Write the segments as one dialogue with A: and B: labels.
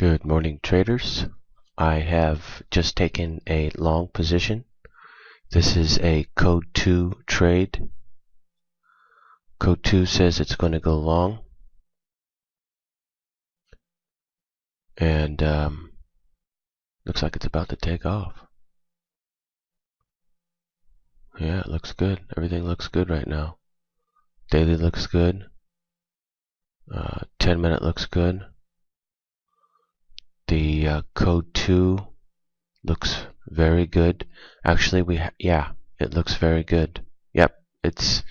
A: Good morning, traders. I have just taken a long position. This is a code 2 trade. Code 2 says it's going to go long. And looks like it's about to take off. Yeah, it looks good. Everything looks good right now. Daily looks good. 10-minute looks good. The code 2 looks very good. Actually, it looks very good. Yep, it's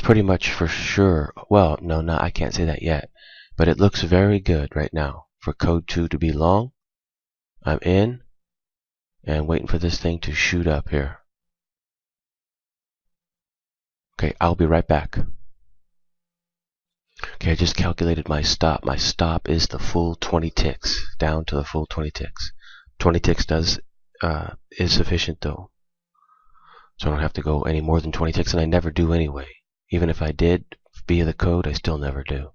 A: pretty much for sure. Well, no, I can't say that yet. But it looks very good right now for code 2 to be long. I'm in and waiting for this thing to shoot up here. Okay, I'll be right back. Okay, I just calculated my stop. My stop is the full 20 ticks, down to the full 20 ticks. 20 ticks is sufficient though. So I don't have to go any more than 20 ticks, and I never do anyway. Even if I did via the code, I still never do.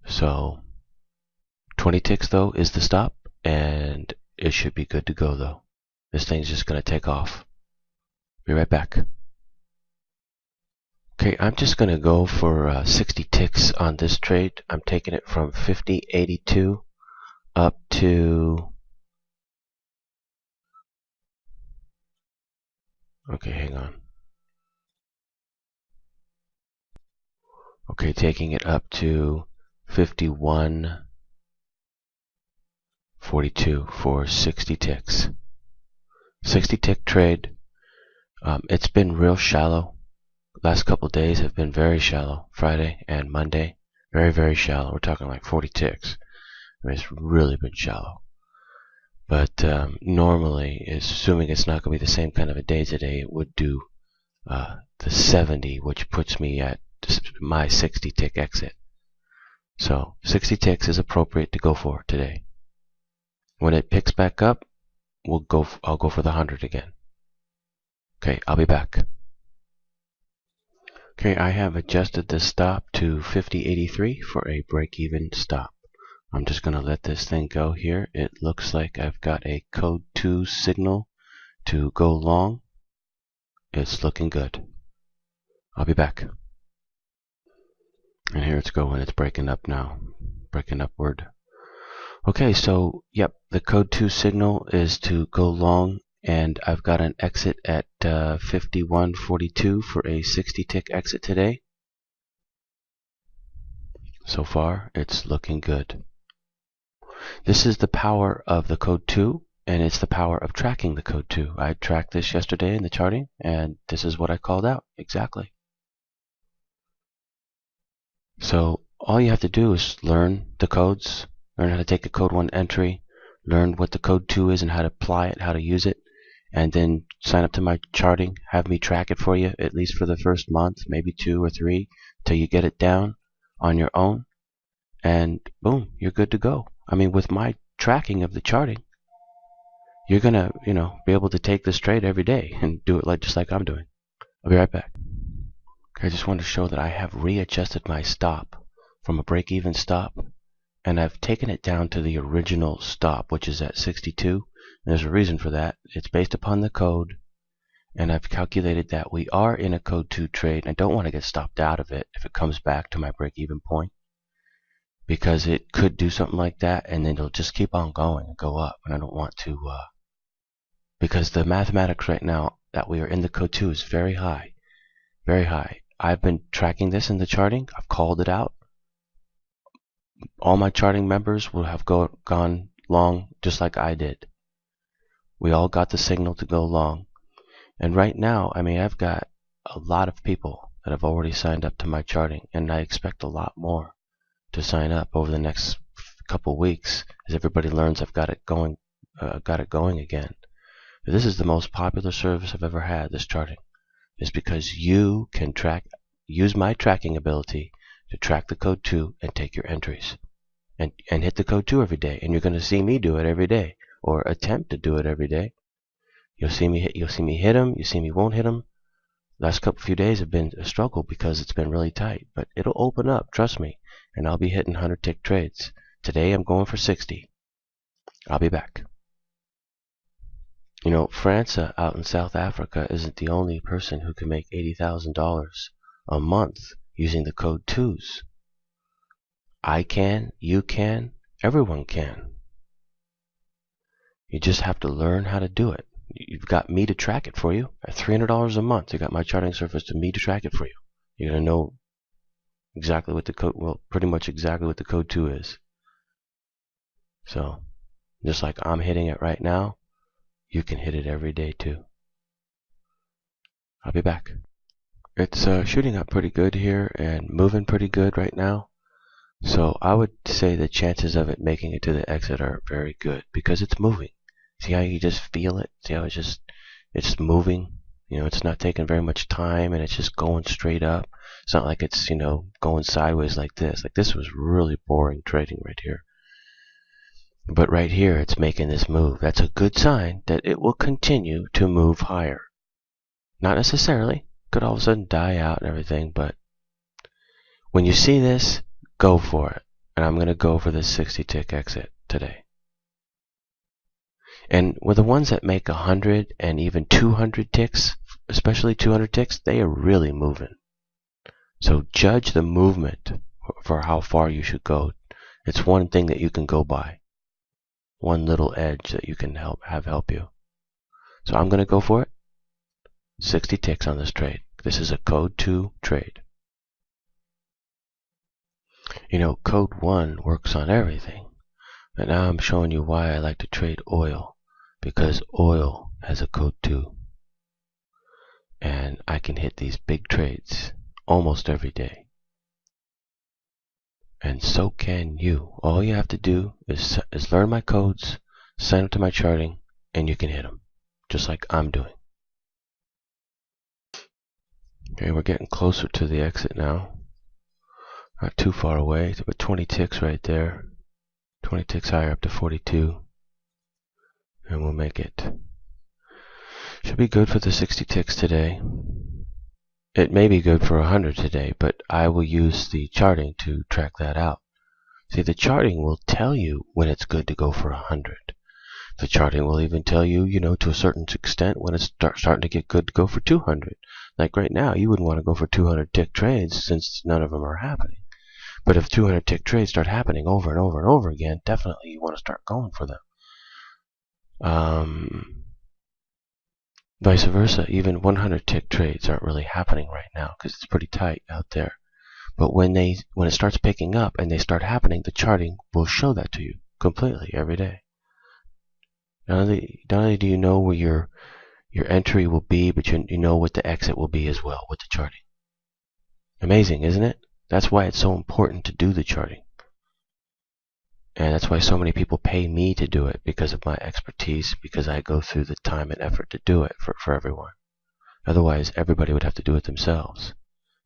A: So 20 ticks though is the stop, and it should be good to go though. This thing's just going to take off. Be right back. Okay, I'm just going to go for 60 ticks on this trade. I'm taking it from 50.82 up to... Okay, hang on. Okay, taking it up to 51.42 for 60 ticks. 60 tick trade. It's been real shallow. Last couple of days have been very shallow. Friday and Monday, very, very shallow. We're talking like 40 ticks. I mean, it's really been shallow. But normally, assuming it's not going to be the same kind of a day today, it would do the 70, which puts me at my 60 tick exit. So 60 ticks is appropriate to go for today. When it picks back up, I'll go for the 100 again. Okay, I'll be back. Okay, I have adjusted the stop to 50.83 for a break-even stop. I'm just going to let this thing go here. It looks like I've got a code 2 signal to go long. It's looking good. I'll be back. And here it's going. It's breaking up now. Breaking upward. Okay, so, yep, the code 2 signal is to go long, and I've got an exit at 51.42 for a 60 tick exit today. So far, it's looking good. This is the power of the code 2, and it's the power of tracking the code 2. I tracked this yesterday in the charting, and this is what I called out exactly. So all you have to do is learn the codes, learn how to take a code 1 entry, learn what the code 2 is and how to apply it, how to use it, and then sign up to my charting, have me track it for you, at least for the first month, maybe 2 or 3, till you get it down on your own, and boom, you're good to go. I mean, with my tracking of the charting, you're gonna, be able to take this trade every day and do it just like I'm doing. I'll be right back. Okay, I just wanted to show that I have readjusted my stop from a break-even stop, and I've taken it down to the original stop, which is at 62. There's a reason for that. It's based upon the code, and I've calculated that we are in a code 2 trade. I don't want to get stopped out of it if it comes back to my break-even point, because it could do something like that, and then it'll just keep on going and go up, and I don't want to, because the mathematics right now that we are in the code 2 is very high, very high. I've been tracking this in the charting. I've called it out. All my charting members will have gone long just like I did. We all got the signal to go long. And right now, I mean, I've got a lot of people that have already signed up to my charting, and I expect a lot more to sign up over the next couple weeks as everybody learns I've got it going again. But this is the most popular service I've ever had, this charting. It's because you can use my tracking ability to track the code 2 and take your entries. And hit the code 2 every day. And you're going to see me do it every day, or attempt to do it every day. You'll see me hit them, you see me won't hit them. Last few days have been a struggle because it's been really tight, but it'll open up, trust me, and I'll be hitting 100 tick trades. Today I'm going for 60. I'll be back. You know, Franca out in South Africa isn't the only person who can make $80,000 a month using the code 2s. I can, you can, everyone can. You just have to learn how to do it. You've got me to track it for you. At $300 a month, you got my charting service to me to track it for you. You're going to know exactly what the code, well, pretty much exactly what the code 2 is. So, just like I'm hitting it right now, you can hit it every day too. I'll be back. It's shooting up pretty good here and moving pretty good right now. So I would say the chances of it making it to the exit are very good because it's moving. See how you just feel it? See how it's moving? You know, it's not taking very much time and it's just going straight up. It's not like it's, going sideways like this. Like this was really boring trading right here. But right here, it's making this move. That's a good sign that it will continue to move higher. Not necessarily. Could all of a sudden die out and everything, but when you see this, go for it. And I'm going to go for this 60 tick exit today. And with the ones that make 100 and even 200 ticks, especially 200 ticks, they are really moving. So judge the movement for how far you should go. It's one thing that you can go by. One little edge that you can help you. So I'm going to go for it. 60 ticks on this trade. This is a code 2 trade. You know, code 1 works on everything. But now I'm showing you why I like to trade oil. Because oil has a code 2. And I can hit these big trades almost every day. And so can you. All you have to do is learn my codes, sign up to my charting, and you can hit them. Just like I'm doing. Okay, we're getting closer to the exit now. Not too far away, but 20 ticks right there. 20 ticks higher up to 42. And we'll make it. Should be good for the 60 ticks today. It may be good for 100 today, but I will use the charting to track that out. See, the charting will tell you when it's good to go for 100. The charting will even tell you, to a certain extent when it's starting to get good to go for 200. Like right now, you wouldn't want to go for 200 tick trades since none of them are happening. But if 200 tick trades start happening over and over and over again, definitely you want to start going for them. Vice versa, even 100 tick trades aren't really happening right now because it's pretty tight out there. But when it starts picking up and they start happening, the charting will show that to you completely every day. Not only do you know where your entry will be, but you know what the exit will be as well with the charting. Amazing, isn't it? That's why it's so important to do the charting. And that's why so many people pay me to do it, because of my expertise, because I go through the time and effort to do it for everyone. Otherwise, everybody would have to do it themselves,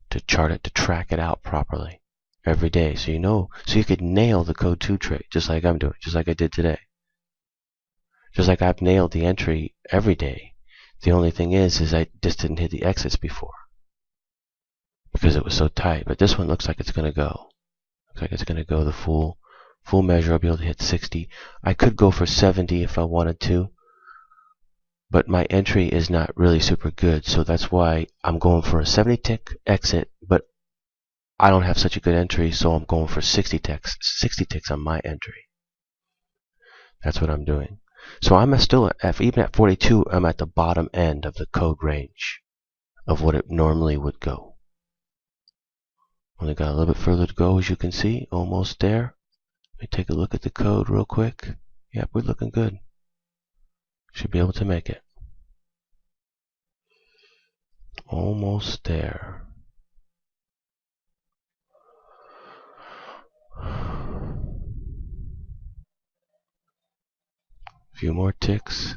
A: to chart it, to track it out properly every day. So you could nail the code 2 trade, just like I'm doing, just like I did today. Just like I've nailed the entry every day. The only thing is I just didn't hit the exits before because it was so tight. But this one looks like it's going to go. Looks like it's going to go the full measure. I'll be able to hit 60. I could go for 70 if I wanted to, but my entry is not really super good, so that's why I'm going for a 70 tick exit, but I don't have such a good entry, so I'm going for 60 ticks on my entry. That's what I'm doing. So I'm still even at 42, I'm at the bottom end of the code range of what it normally would go. Only got a little bit further to go, as you can see, almost there. Let me take a look at the code real quick. Yep, we're looking good. Should be able to make it. Almost there. A few more ticks.